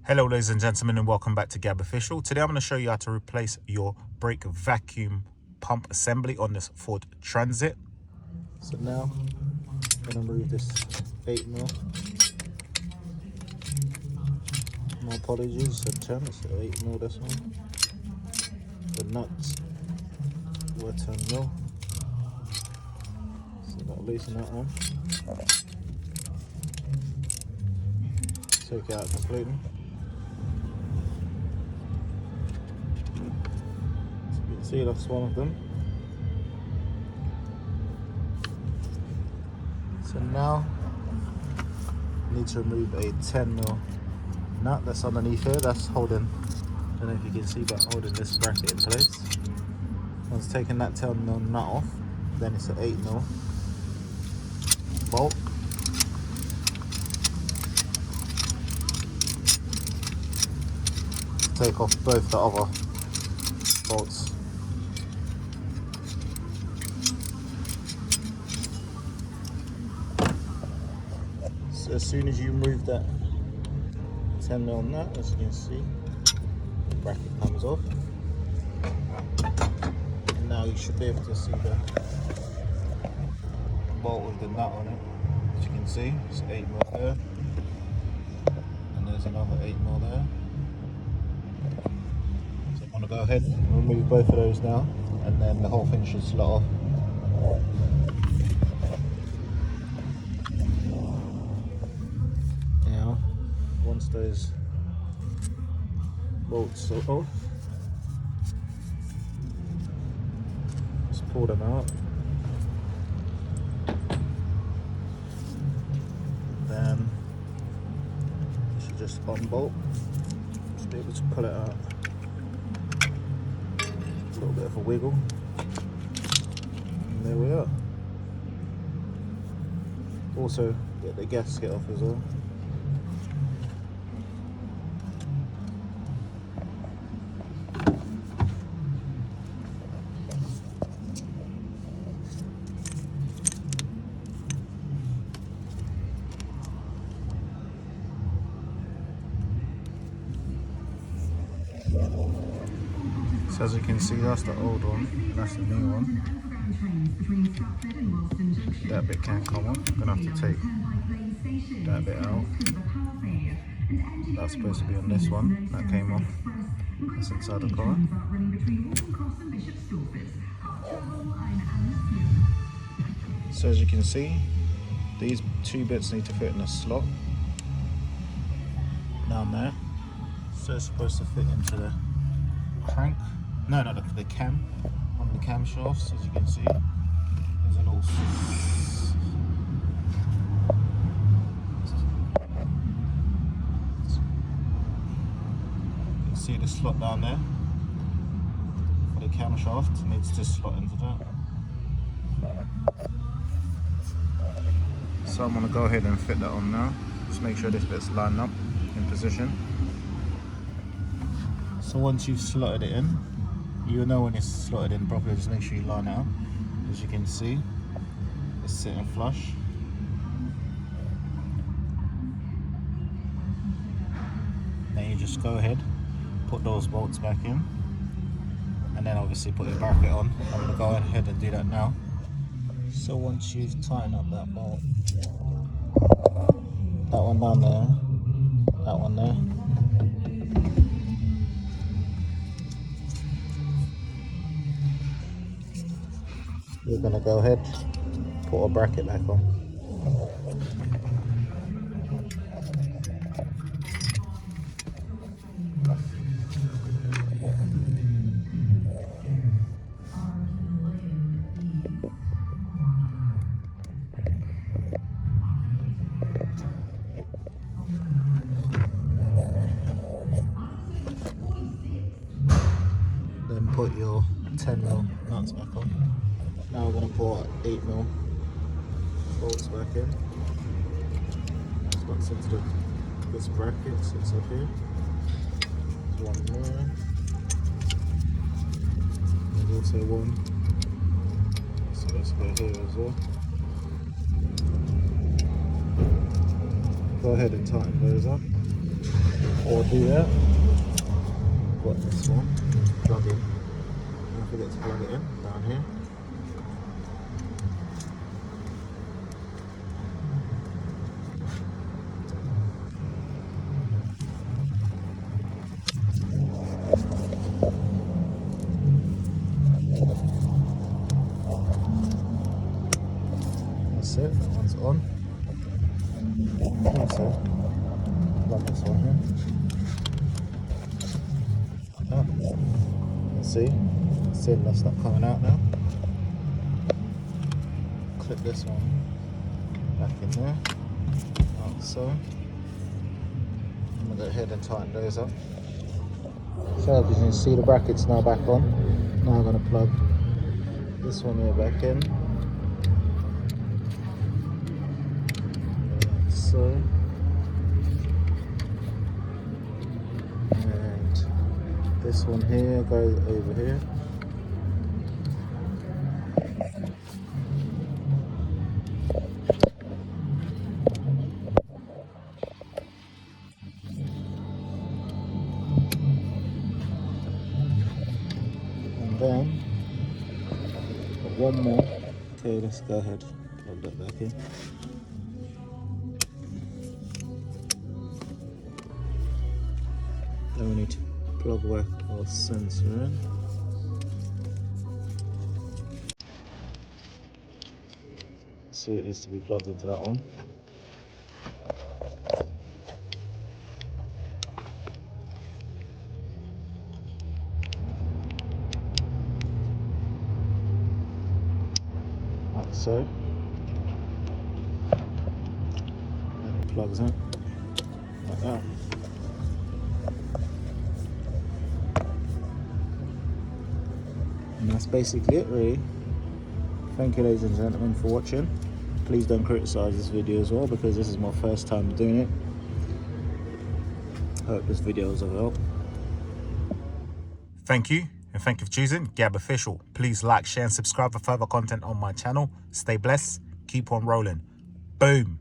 Hello ladies and gentlemen, and welcome back to Gab Official. Today I'm going to show you how to replace your brake vacuum pump assembly on this Ford Transit. So now I'm going to remove this 8mm. My apologies, a 10, it's 8mm this one. The nuts were 10mm. So I've got to loosen that one. Take it out completely. See, that's one of them. So now I need to remove a 10mm nut that's underneath here. That's holding, I don't know if you can see, but holding this bracket in place. Once taking that 10mm nut off, then it's an 8mm bolt. Take off both the other bolts. So as soon as you remove that 10mm nut, as you can see, the bracket comes off. And now you should be able to see the bolt with the nut on it. As you can see, it's 8mm there, and there's another 8mm there. So I'm going to go ahead and remove both of those now, and then the whole thing should slot off. Now, once those bolts are off, just pull them out. Then you should just unbolt. Just be able to pull it out. A little bit of a wiggle. And there we are. Also get the gasket off as well. So as you can see, that's the old one, and that's the new one. That bit can come off. I'm gonna have to take that bit out. That's supposed to be on this one. That came off. That's inside the car. So as you can see, these two bits need to fit in a slot down there. So it's supposed to fit into the crank. No, the cam. On the cam shafts, as you can see, there's a little. You can see the slot down there for the cam shaft. It needs to slot into that. So I'm going to go ahead and fit that on now. Just make sure this bit's lined up in position. So once you've slotted it in, you'll know when it's slotted in properly. Just make sure you line it up. As you can see, it's sitting flush. Then you just go ahead, put those bolts back in, and then obviously put your bracket on. I'm going to go ahead and do that now. So once you've tightened up that bolt, that one down there, that one there, you're going to go ahead, put a bracket back on. Then put your 10mm nuts back on. Now we're going to put 8mm bolts back in. Slots into this bracket, sits up here. There's one more. There's also one. So let's go here as well. Go ahead and tighten those up. or do that. Got this one, plug in. Don't forget to plug it in down here. That's it, that one's on. Also, plug this one here. Ah, let's see, that's not coming out now. Clip this one back in there, like so. I'm gonna go ahead and tighten those up. So as you can see, the bracket's now back on. Now I'm gonna plug this one here back in. Like so. And this one here goes over here. And then one more. Okay, let's go ahead, plug that back in. Then we need to plug back our sensor in. So it needs to be plugged into that one. Like so. And it plugs in like that. And that's basically it, really. Thank you, ladies and gentlemen, for watching. Please don't criticize this video as well, because this is my first time doing it. Hope this video was of help. Thank you, and thank you for choosing Gab Official. Please like, share, and subscribe for further content on my channel. Stay blessed, keep on rolling. Boom.